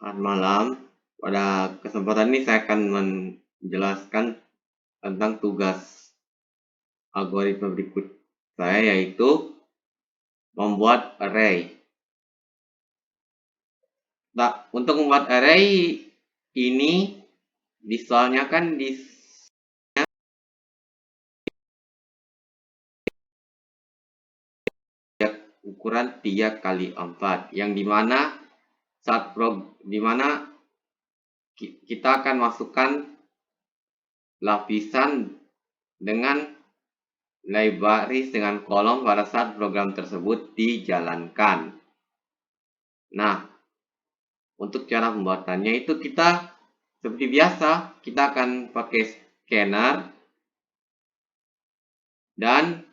Selamat malam. Pada kesempatan ini saya akan menjelaskan tentang tugas algoritma berikut saya, yaitu membuat array. Nah, untuk membuat array ini visualnya kan di ukuran 3x4, yang dimana kita akan masukkan lapisan dengan nilai baris dengan kolom pada saat program tersebut dijalankan. Nah, untuk cara pembuatannya itu kita seperti biasa, kita akan pakai scanner dan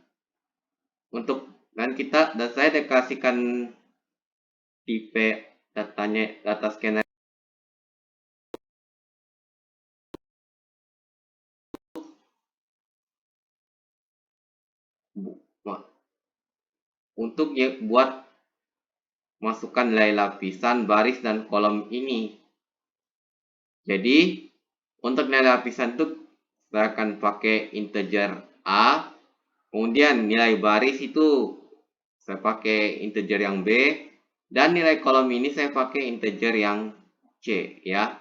saya deklarasikan tipe data scanner untuk buat masukkan nilai lapisan, baris, dan kolom ini. Jadi untuk nilai lapisan itu saya akan pakai integer A, kemudian nilai baris itu saya pakai integer yang B, dan nilai kolom ini saya pakai integer yang C, ya.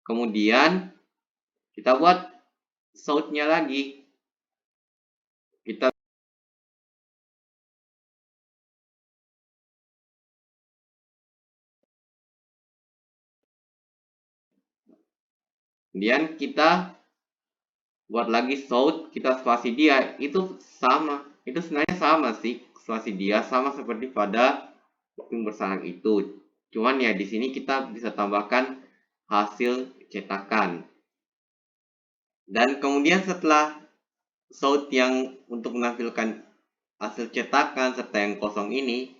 Kemudian kita buat south-nya lagi. Kemudian kita buat lagi south, kita spasi dia, itu sama. Itu sebenarnya sama sih, spasi dia sama seperti pada waktu bersarang itu. Cuman ya di sini kita bisa tambahkan hasil cetakan. Dan kemudian setelah south yang untuk menampilkan hasil cetakan serta yang kosong ini,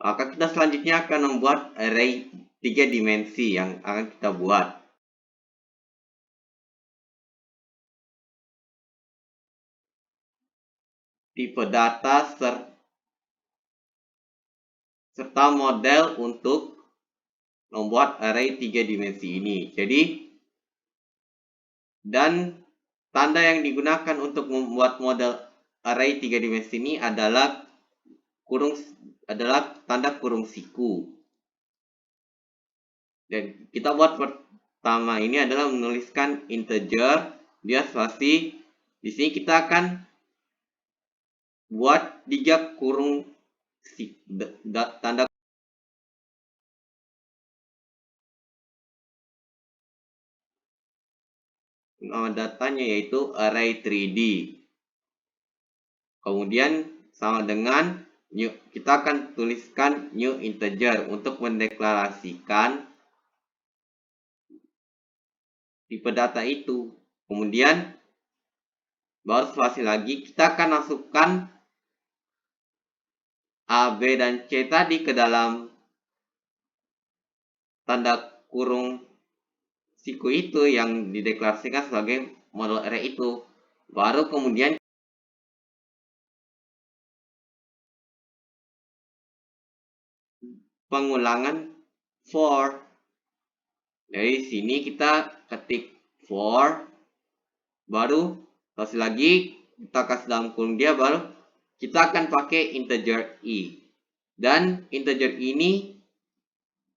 maka kita selanjutnya akan membuat array 3 dimensi yang akan kita buat. Tipe data serta model untuk membuat array 3 dimensi ini. Jadi, dan tanda yang digunakan untuk membuat model array 3 dimensi ini adalah tanda kurung siku. Dan kita buat pertama ini adalah menuliskan integer, dia spasi. Di sini kita akan buat 3 kurung tanda nama datanya, yaitu array 3D. Kemudian sama dengan kita akan tuliskan new integer untuk mendeklarasikan tipe data itu. Kemudian baru spasi lagi, kita akan masukkan A, B, dan C tadi ke dalam tanda kurung siku itu yang dideklarasikan sebagai model array itu. Baru kemudian pengulangan for. Dari sini kita ketik for, baru kasih lagi, kita kasih dalam kurung dia, baru kita akan pakai integer i. Dan integer ini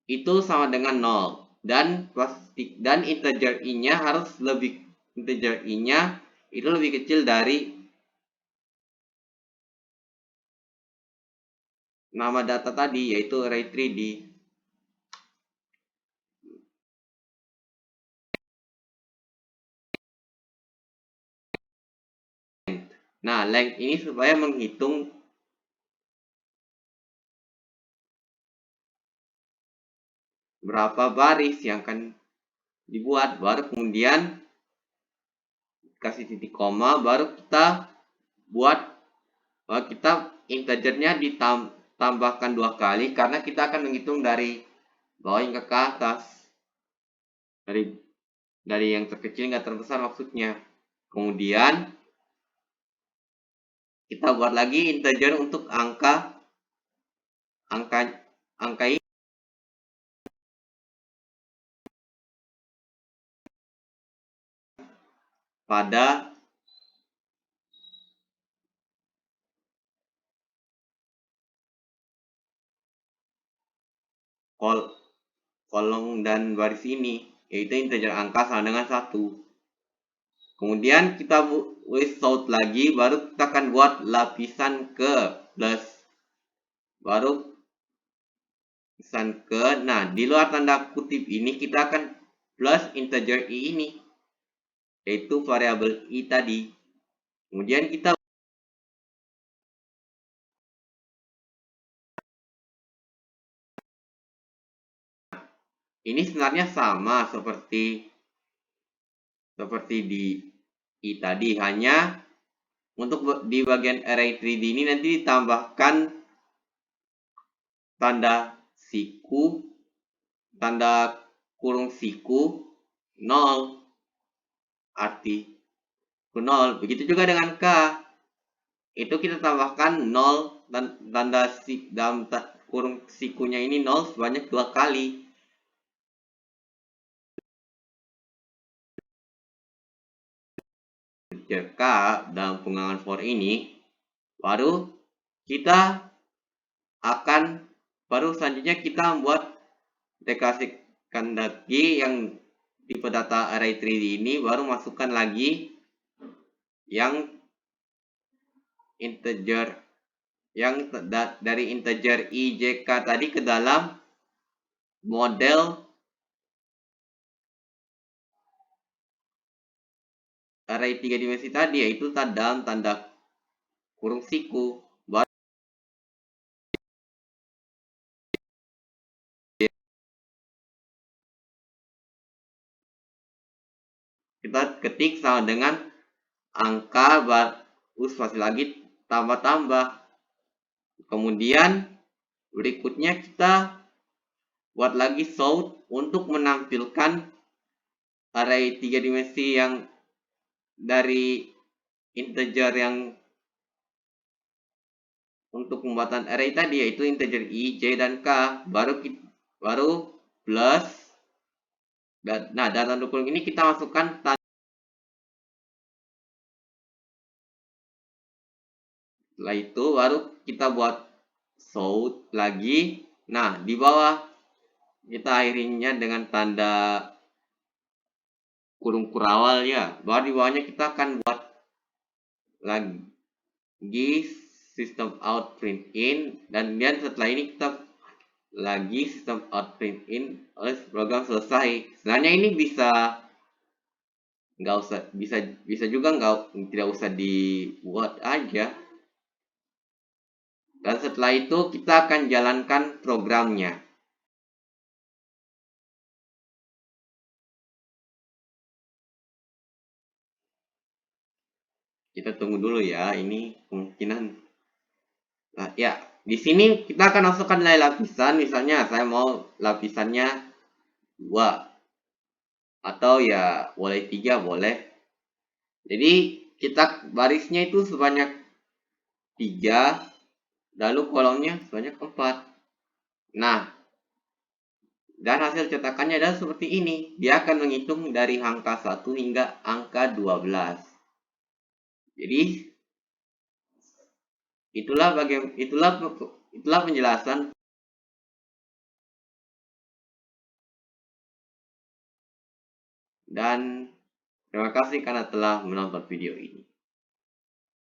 itu sama dengan 0. Dan integer i-nya harus itu lebih kecil dari nama data tadi, yaitu array 3D. Nah, length ini supaya menghitung berapa baris yang akan dibuat. Baru kemudian kasih titik koma, baru kita buat, kita integernya ditambahkan 2 kali karena kita akan menghitung dari bawah hingga ke atas, dari yang terkecil hingga terbesar maksudnya. Kemudian kita buat lagi integer untuk angka ini. pada kolom dan baris ini, yaitu integer angka sama dengan 1. Kemudian kita list sort lagi, baru kita akan buat lapisan ke plus. Baru lapisan ke, nah di luar tanda kutip ini kita akan plus integer i ini, yaitu variabel i tadi. Kemudian kita ini sebenarnya sama seperti di i tadi, hanya untuk di bagian array 3D ini nanti ditambahkan tanda siku, tanda kurung siku 0, arti 0. Begitu juga dengan k, itu kita tambahkan 0 dan tanda dalam kurung sikunya ini 0 sebanyak 2 kali. K dalam penggunaan for ini, baru kita akan selanjutnya kita membuat deklarasikan lagi yang tipe data array 3D ini, baru masukkan lagi yang integer yang dari integer ijk tadi ke dalam model array 3 dimensi tadi, yaitu dalam tanda kurung siku. Baru kita ketik sama dengan angka baru spasi lagi tambah-tambah. Kemudian berikutnya kita buat lagi sort untuk menampilkan array 3 dimensi yang dari integer yang untuk pembuatan array tadi, yaitu integer i, j, dan k, baru plus, nah data dukung ini kita masukkan tanda. Setelah itu baru kita buat sort lagi. Nah di bawah kita akhirinya dengan tanda kurung kurawal ya. Baru di bawahnya kita akan buat lagi sistem out print in, dan kemudian setelah ini kita lagi sistem out print in oleh program selesai. Sebenarnya ini bisa nggak usah, bisa juga tidak usah dibuat aja. Dan setelah itu kita akan jalankan programnya. Kita tunggu dulu ya, ini kemungkinan. Nah, ya, di sini kita akan masukkan nilai lapisan. Misalnya saya mau lapisannya 2 atau ya boleh 3, boleh. Jadi kita barisnya itu sebanyak 3, lalu kolomnya sebanyak 4. Nah, dan hasil cetakannya adalah seperti ini. Dia akan menghitung dari angka 1 hingga angka 12. Jadi itulah penjelasan, dan terima kasih karena telah menonton video ini.